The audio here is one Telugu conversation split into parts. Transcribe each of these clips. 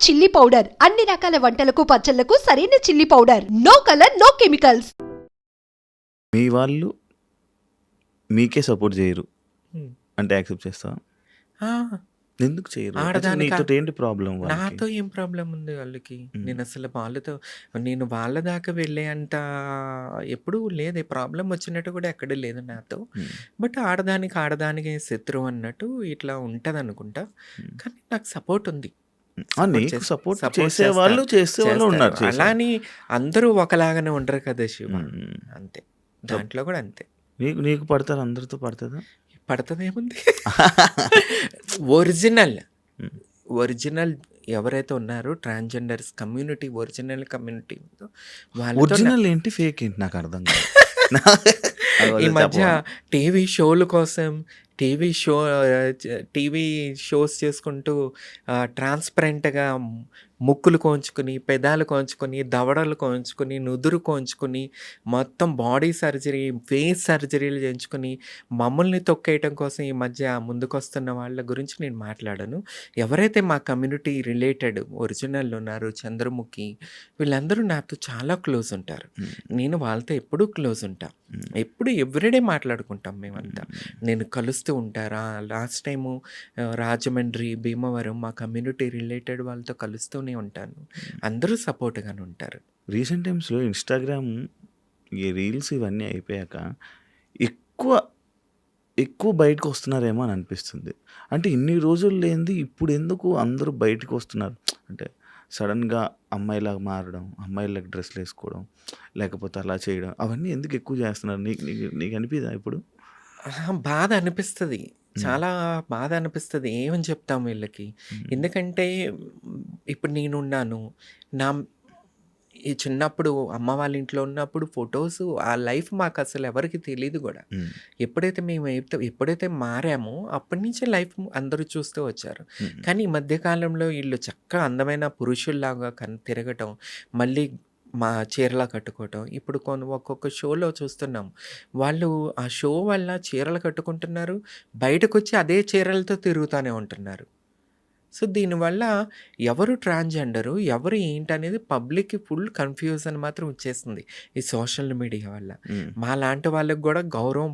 చిల్లీ పౌడర్ అన్ని రకాల వంటలకు పచ్చళ్లకు సరైన chilli powder. No colour no chemicals. మీ వాళ్ళు మీకే సపోర్ట్ చేయరు హ్మ్. అంటే యాక్సెప్ట్ చేస్తావా? ఆ! ఎందుకు చేయరు? అసలు ఆడదానికా నీతోటి ఏంటి ప్రాబ్లం వాళ్ళకి? నాతో ఏం ప్రాబ్లమ్ ఉంది వాళ్ళకి? నేనసలు నేను వాళ్ళ దాకా వెళ్ళే అంత ఎప్పుడూ లేదే. ప్రాబ్లమ్ వచ్చినట్టు కూడా ఎక్కడా లేదు నాతో. హ్మ్. బట్ ఆడదానికి శత్రువు అన్నట్టు ఇట్లా ఉంటదనుకుంటా. హ్మ్. కానీ నాకు సపోర్ట్ ఉంది. నీకు సపోర్ట్ సపోర్ట్ చేసేవాళ్ళు చేసేవాళ్ళు ఉన్నారు. అలా అని అందరూ ఒకలాగానే ఉండరు కదా శివ. హ్మ్. అంతే. దాంట్లో కూడా అంతే. నీకు నీకు పడతారు, అందరితో పడుతుందా? పడతదేముంది? ఒరిజినల్ ఒరిజినల్ ఎవరైతే ఉన్నారో ట్రాన్స్జెండర్స్ కమ్యూనిటీ, ఒరిజినల్ కమ్యూనిటీ ఉందో వాళ్ళతో ఒరిజినల్ ఏంటి ఫేక్ ఏంటి నాకు అర్థం కాదు. ఈ మధ్య టీవీ షోల కోసం టీవీ షోస్ చేసుకుంటూ ట్రాన్స్పరెంట్గా ముక్కులు కోంచుకుని, పెదాలు కోంచుకొని, దవడలు కోంచుకొని, నుదురు కోంచుకొని, మొత్తం బాడీ సర్జరీ, ఫేస్ సర్జరీలు చేయించుకొని మమ్మల్ని తొక్కేయటం కోసం ఈ మధ్య ముందుకొస్తున్న వాళ్ళ గురించి నేను మాట్లాడను. ఎవరైతే మా కమ్యూనిటీ రిలేటెడ్ ఒరిజినల్ ఉన్నారో చంద్రముఖి, వీళ్ళందరూ నాతో చాలా క్లోజ్ ఉంటారు. నేను వాళ్ళతో ఎప్పుడూ క్లోజ్ ఉంటా. ఎప్పుడు ఎవ్రీడే మాట్లాడుకుంటాం మేమంతా. నేను కలుస్తూ ఉంటారా. లాస్ట్ టైము రాజమండ్రి, భీమవరం మా కమ్యూనిటీ రిలేటెడ్ వాళ్ళతో కలుస్తూనే ఉంటాను. అందరూ సపోర్ట్గానే ఉంటారు. రీసెంట్ టైమ్స్లో ఇన్స్టాగ్రామ్ ఈ రీల్స్ ఇవన్నీ అయిపోయాక ఎక్కువ ఎక్కువ బయటకు వస్తున్నారేమో అని అనిపిస్తుంది. అంటే ఇన్ని రోజులు లేనిది ఇప్పుడు ఎందుకు అందరూ బయటకు వస్తున్నారు? అంటే సడన్గా అమ్మాయిలాగా మారడం, అమ్మాయిలకు డ్రెస్లు వేసుకోవడం, లేకపోతే అలా చేయడం, అవన్నీ ఎందుకు ఎక్కువ చేస్తున్నారు? నీకు నీకు నీకు అనిపిదా ఇప్పుడు? బాధ అనిపిస్తుంది. చాలా బాధ అనిపిస్తుంది. ఏమని చెప్తాం వీళ్ళకి? ఎందుకంటే ఇప్పుడు నేనున్నాను. నా ఈ చిన్నప్పుడు అమ్మ వాళ్ళ ఇంట్లో ఉన్నప్పుడు ఫొటోస్, ఆ లైఫ్ మాకు అసలు ఎవరికి తెలీదు కూడా. ఎప్పుడైతే మారామో అప్పటి నుంచే లైఫ్ అందరూ చూస్తూ వచ్చారు. కానీ ఈ మధ్యకాలంలో వీళ్ళు చక్కగా అందమైన పురుషుల్లాగా తిరగటం, మళ్ళీ మా చీరలా కట్టుకోవటం. ఇప్పుడు ఒక్కొక్క షోలో చూస్తున్నాం. వాళ్ళు ఆ షో వల్ల చీరలు కట్టుకుంటున్నారు, బయటకొచ్చి అదే చీరలతో తిరుగుతూనే ఉంటున్నారు. సో దీనివల్ల ఎవరు ట్రాన్స్జెండరు, ఎవరు ఏంటనేది పబ్లిక్కి ఫుల్ కన్ఫ్యూజన్ మాత్రం వచ్చేస్తుంది ఈ సోషల్ మీడియా వల్ల. మా లాంటి వాళ్ళకి కూడా గౌరవం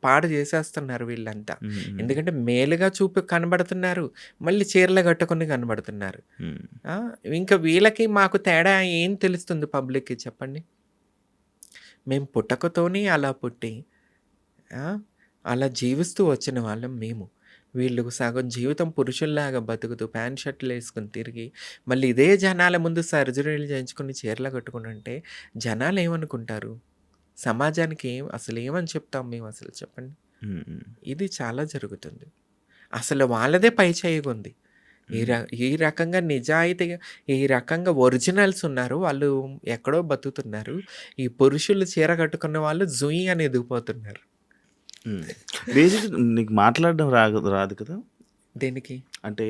పాడు చేసేస్తున్నారు వీళ్ళంతా. ఎందుకంటే మేలుగా కనబడుతున్నారు, మళ్ళీ చీరలు కట్టుకుని కనబడుతున్నారు. ఇంకా వీళ్ళకి మాకు తేడా ఏం తెలుస్తుంది పబ్లిక్కి చెప్పండి? మేము పుట్టకతోనే అలా పుట్టి అలా జీవిస్తూ వచ్చిన వాళ్ళం మేము. వీళ్ళు సగం జీవితం పురుషుల్లాగా బతుకుతూ ప్యాంట్ షర్ట్లు వేసుకుని తిరిగి మళ్ళీ ఇదే జనాల ముందు సర్జరీలు చేయించుకుని చీరలు కట్టుకుని ఉంటే జనాలు ఏమనుకుంటారు? సమాజానికి అసలు ఏమని చెప్తాం మేము అసలు చెప్పండి? ఇది చాలా జరుగుతుంది. అసలు వాళ్ళదే పై చేయిగుంది. ఈ రకంగా నిజాయితీగా, ఈ రకంగా ఒరిజినల్స్ ఉన్నారు, వాళ్ళు ఎక్కడో బతుకుతున్నారు. ఈ పురుషులు చీర కట్టుకున్న వాళ్ళు జుయి అని ఎదిగిపోతున్నారు. బేసిక్ నీకు మాట్లాడడం రాదు కదా? దేనికి? అంటే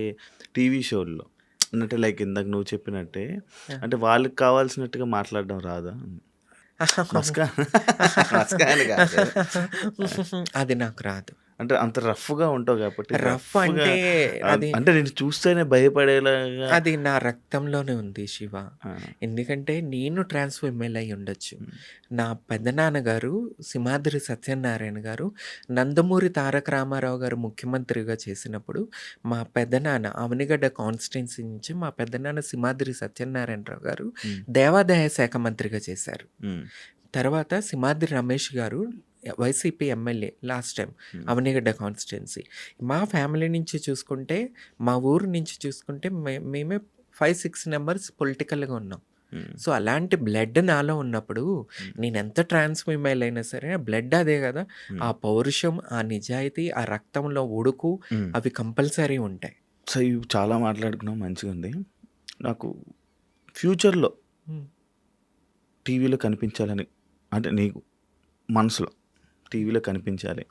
టీవీ షోల్లో అంటే లైక్ ఇందాక నువ్వు చెప్పినట్టే, అంటే వాళ్ళకి కావాల్సినట్టుగా మాట్లాడడం రాదా? అది నాకు రాదు. అంటే అంత రఫ్గా ఉంటావు కాబట్టి. రఫ్ అంటే అది అంటే నేను చూస్తేనే భయపడేలాగా అది నా రక్తంలోనే ఉంది శివ. ఎందుకంటే నేను ట్రాన్స్ ఫీమేల్ అయి ఉండొచ్చు. నా పెద్దనాన్నగారు సింహాద్రి సత్యనారాయణ గారు నందమూరి తారక రామారావు గారు ముఖ్యమంత్రిగా చేసినప్పుడు మా పెద్దనాన్న అవనిగడ్డ కాన్స్టిట్యున్సీ నుంచి మా పెద్దనాన్న సింహాద్రి సత్యనారాయణరావు గారు దేవాదాయ శాఖ మంత్రిగా చేశారు. తర్వాత సింహాద్రి రమేష్ గారు YCP MLA last time Avanigadda constituency. మా ఫ్యామిలీ నుంచి చూసుకుంటే, మా ఊరు నుంచి చూసుకుంటే మేమే 5-6 మెంబర్స్ పొలిటికల్గా ఉన్నాం. సో అలాంటి బ్లడ్ నాలో ఉన్నప్పుడు నేను ఎంత ట్రాన్స్ ఫీమేల్ అయినా సరే బ్లడ్ అదే కదా. ఆ పౌరుషం, ఆ నిజాయితీ, ఆ రక్తంలో ఉడుకు అవి కంపల్సరీ ఉంటాయి. సో ఇవి చాలా మాట్లాడుకున్నాం, మంచిగా ఉంది. నాకు ఫ్యూచర్లో టీవీలో కనిపించాలని, అంటే నీకు మనసులో టీవీలో కనిపించాలి,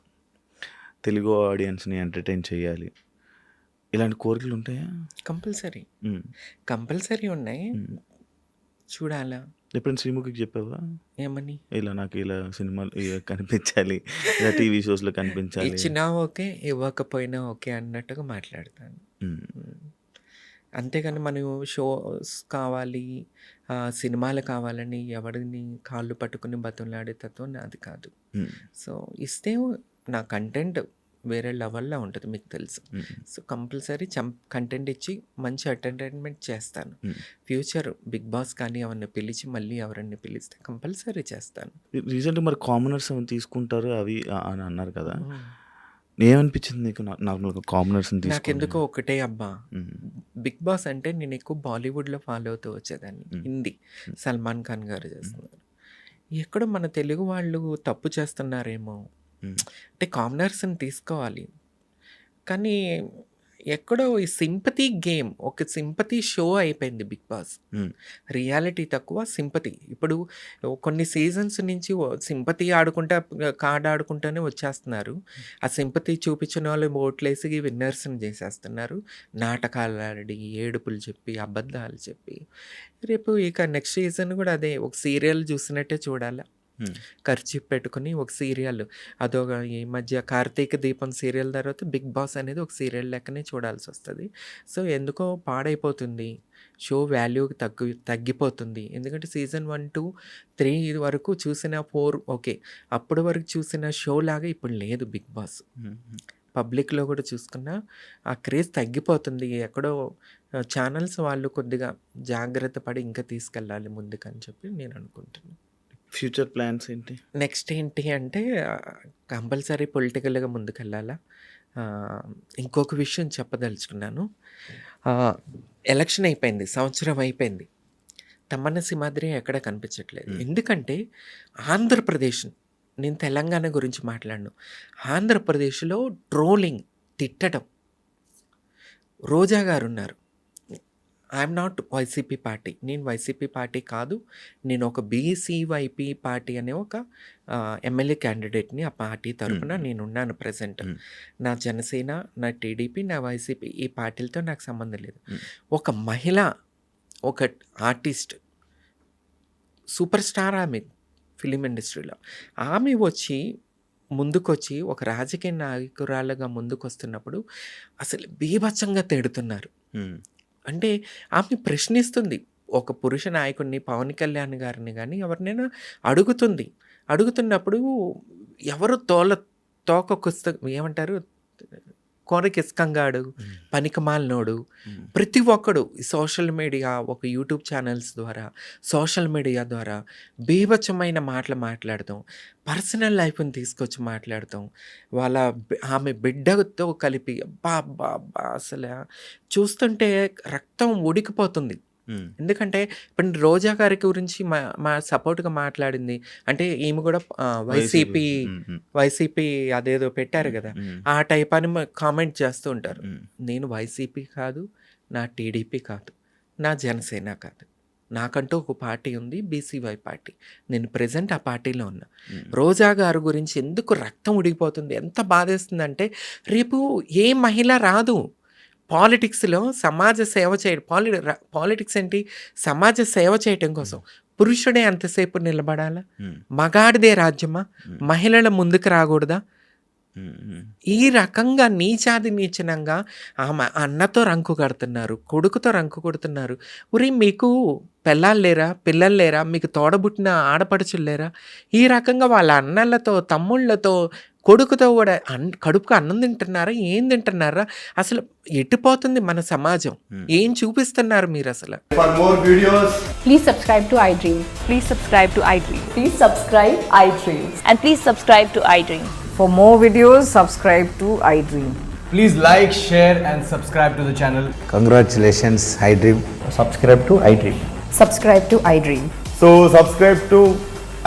తెలుగు ఆడియన్స్ని ఎంటర్టైన్ చేయాలి, ఇలాంటి కోరికలు ఉంటాయా? కంపల్సరీ ఉన్నాయి. చూడాలా? ఎప్పుడైనా శ్రీముఖికి చెప్పావా ఏమని? ఇలా నాకు ఇలా సినిమాలు ఇలా కనిపించాలి, ఇలా టీవీ షోస్లో కనిపించాలి? ఇచ్చినా ఓకే, ఇవ్వకపోయినా ఓకే అన్నట్టుగా మాట్లాడతాను. అంతేగాని మనం షోస్ కావాలి, సినిమాలు కావాలని ఎవరిని కాళ్ళు పట్టుకుని బతుకులాడే తత్వం నాది కాదు. సో ఇస్తే నా కంటెంట్ వేరే లెవెల్లో ఉంటుంది, మీకు తెలుసు. సో కంపల్సరీ కంటెంట్ ఇచ్చి మంచి ఎంటర్టైన్మెంట్ చేస్తాను. ఫ్యూచర్ బిగ్ బాస్ కానీ ఎవరిని పిలిచి మళ్ళీ ఎవరిని పిలిస్తే కంపల్సరీ చేస్తాను. రీసెంట్గా మరి కామనర్స్ ఏమైనా తీసుకుంటారు అవి అని అన్నారు కదా, ఏమనిపించింది నీకు నార్మల్గా కామనర్స్ నాకెందుకో ఒకటే అబ్బా, బిగ్ బాస్ అంటే నేను ఎక్కువ బాలీవుడ్లో ఫాలో అవుతూ వచ్చేదాన్ని. హిందీ సల్మాన్ ఖాన్ గారు చేస్తున్నారు. ఎక్కడో మన తెలుగు వాళ్ళు తప్పు చేస్తున్నారేమో అంటే కామనర్స్ని తీసుకోవాలి, కానీ ఎక్కడో ఈ సింపతి గేమ్ ఒక సింపతి షో అయిపోయింది బిగ్ బాస్. రియాలిటీ తక్కువ, సింపతి. ఇప్పుడు కొన్ని సీజన్స్ నుంచి సింపతి ఆడుకుంటా కార్డ్ ఆడుకుంటూనే వచ్చేస్తున్నారు. ఆ సింపతి చూపించిన వాళ్ళు ఓట్లేసి విన్నర్స్ని చేసేస్తున్నారు. నాటకాలు ఆడి, ఏడుపులు చెప్పి, అబద్ధాలు చెప్పి. రేపు ఇక నెక్స్ట్ సీజన్ కూడా అదే, ఒక సీరియల్ చూసినట్టే చూడాలి. ఖర్చు పెట్టుకుని ఒక సీరియల్, అదొక ఈ మధ్య కార్తీక దీపం సీరియల్ తర్వాత బిగ్ బాస్ అనేది ఒక సీరియల్ లెక్కనే చూడాల్సి వస్తుంది. సో ఎందుకో పాడైపోతుంది షో, వాల్యూ తగ్గిపోతుంది. ఎందుకంటే సీజన్ 1, 2, 3 వరకు చూసిన 4 ఓకే, అప్పటి వరకు చూసిన షో లాగా ఇప్పుడు లేదు బిగ్ బాస్. పబ్లిక్లో కూడా చూసుకున్నా ఆ క్రేజ్ తగ్గిపోతుంది. ఎక్కడో ఛానల్స్ వాళ్ళు కొద్దిగా జాగ్రత్త పడి ఇంకా తీసుకెళ్ళాలి ముందుకని చెప్పి నేను అనుకుంటున్నాను. ఫ్యూచర్ ప్లాన్స్ ఏంటి? నెక్స్ట్ ఏంటి అంటే కంపల్సరీ పొలిటికల్గా ముందుకెళ్ళాలా. ఇంకొక విషయం చెప్పదలుచుకున్నాను. ఎలక్షన్ అయిపోయింది, సంవత్సరం అయిపోయింది, తమ్మన్న సింహాద్రి ఎక్కడ కనిపించట్లేదు. ఎందుకంటే ఆంధ్రప్రదేశ్, నేను తెలంగాణ గురించి మాట్లాడను, ఆంధ్రప్రదేశ్లో ట్రోలింగ్, తిట్టడం. రోజా గారు ఉన్నారు, ఐఎమ్ నాట్ వైసీపీ పార్టీ, నేను వైసీపీ పార్టీ కాదు, నేను ఒక బీసీవైపీ పార్టీ అనే ఒక ఎమ్మెల్యే క్యాండిడేట్ని. ఆ పార్టీ తరఫున నేనున్నాను ప్రజెంట్. నా జనసేన, నా టీడీపీ, నా వైసీపీ ఈ పార్టీలతో నాకు సంబంధం లేదు. ఒక మహిళ, ఒక ఆర్టిస్ట్, సూపర్ స్టార్ ఆమె ఫిలిం ఇండస్ట్రీలో, ఆమె ముందుకొచ్చి ఒక రాజకీయ నాయకురాలుగా ముందుకు వస్తున్నప్పుడు అసలు బీభత్సంగా తిడుతున్నారు. అంటే ఆమె ప్రశ్నిస్తుంది, ఒక పురుష నాయకుడిని, పవన్ కళ్యాణ్ గారిని కానీ ఎవరినైనా అడుగుతున్నప్పుడు ఎవరు ఏమంటారు, కోరకిస్కంగాడు, పనికిమాలినోడు, ప్రతి ఒక్కడు సోషల్ మీడియా, ఒక యూట్యూబ్ ఛానల్స్ ద్వారా, సోషల్ మీడియా ద్వారా బీభత్సమైన మాటలు మాట్లాడతాం, పర్సనల్ లైఫ్ని తీసుకొచ్చి మాట్లాడతాం, ఆమె బిడ్డతో కలిపి అబ్బా అసలు చూస్తుంటే రక్తం ఉడికిపోతుంది. ఎందుకంటే ఇప్పుడు రోజా గారి గురించి మా సపోర్ట్గా మాట్లాడింది అంటే ఈమె కూడా వైసీపీ అదేదో పెట్టారు కదా, ఆ టైప్ అని కామెంట్ చేస్తూ ఉంటారు. నేను వైసీపీ కాదు, నా టీడీపీ కాదు, నా జనసేన కాదు, నాకంటూ ఒక పార్టీ ఉంది, బీసీవై పార్టీ. నేను ప్రెజెంట్ ఆ పార్టీలో ఉన్నా. రోజా గారి గురించి ఎందుకు రక్తం ఉడికిపోతుంది, ఎంత బాధేస్తుందంటే రేపు ఏ మహిళ రాదు పాలిటిక్స్లో సమాజ సేవ చేయడం. పాలిటిక్స్ ఏంటి, సమాజ సేవ చేయటం కోసం పురుషుడే అంతసేపు నిలబడాలా? మగాడిదే రాజ్యమా? మహిళల ముందుకు రాకూడదా? ఈ రకంగా నీచనంగా ఆమె అన్నతో రంకు కడుతున్నారు, కొడుకుతో రంకు కొడుతున్నారు. ఉరి మీకు పిల్లలు లేరా, మీకు తోడబుట్టిన ఆడపడుచులు లేరా? ఈ రకంగా వాళ్ళ అన్నలతో, తమ్ముళ్ళతో, కొడుకుతో కూడా కడుపుకు అన్నం తింటున్నారా, ఏం తింటున్నారా? అసలు ఎట్టిపోతుంది మన సమాజం, ఏం చూపిస్తున్నారు మీరు అసలు? For more videos, Please subscribe to iDream. Please subscribe to iDream. Please subscribe iDream. And please subscribe to iDream. For more videos, subscribe to iDream. please like, share and subscribe to the channel. Congratulations, iDream. Subscribe to iDream. Subscribe to iDream. So subscribe to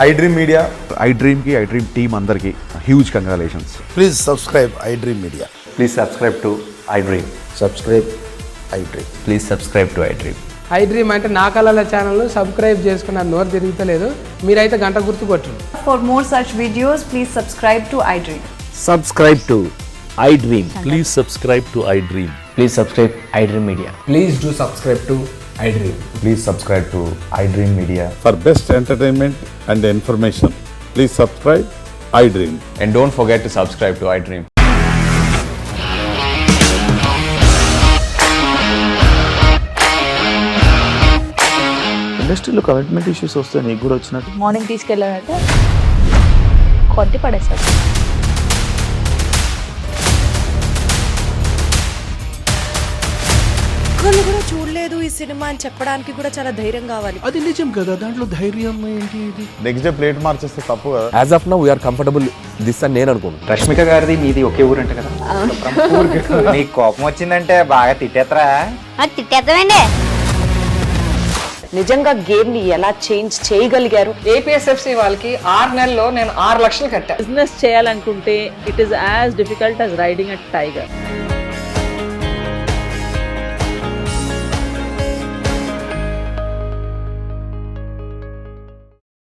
iDream Media. iDream की iDream team अंदर की huge congratulations. Please subscribe iDream Media. Please subscribe to iDream. Subscribe iDream. Please subscribe to iDream. iDream అంటే నా కళల ఛానల్ సబ్స్క్రైబ్ చేసుకున్న నోరు తిరుగుతలేదు, మీరైతే గంట గుర్తు కొట్టండి. For more such videos, please subscribe to iDream. Subscribe to iDream. Please subscribe to iDream. Please subscribe iDream Media. Please do subscribe to iDream. Please subscribe to iDream Media. For best entertainment and information, please subscribe iDream. And don't forget to subscribe to iDream. ఇండస్ట్రీలో కమిట్మెంట్ ఇష్యూస్ వస్తే నీకు కూడా వచ్చినట్టు మార్నింగ్ తీసుకెళ్ళాలంటే కొట్టి పడేస్తారు. ఒక్కళ్ళు కూడా చూడలేదు ఈ సినిమా అని చెప్పడానికి కూడా చాలా ధైర్యం కావాలి. అది నిజం కదా, దాంట్లో ధైర్యం ఏంటి? ఇది నెక్స్ట్ డే ప్లేట్ మార్చేస్తే తప్పు కదా. As of now we are comfortable this అని నేను అనుకుంటున్నాను. రష్మిక గారిది మీది ఒకే ఊరు అంట కదా. నీకు కోపం వచ్చిందంటే బాగా తిట్టేత్తరా? తిట్టేద్దామండి. నిజంగా గేమ్ ని ఎలా చేంజ్ చేయగలిగారు? ఏపీఎస్ఎఫ్సి వాళ్ళకి 6 నెలల్లో నేను 6 లక్షలు కట్టా. బిజినెస్ చేయాలనుకుంటే it is as difficult as riding a tiger.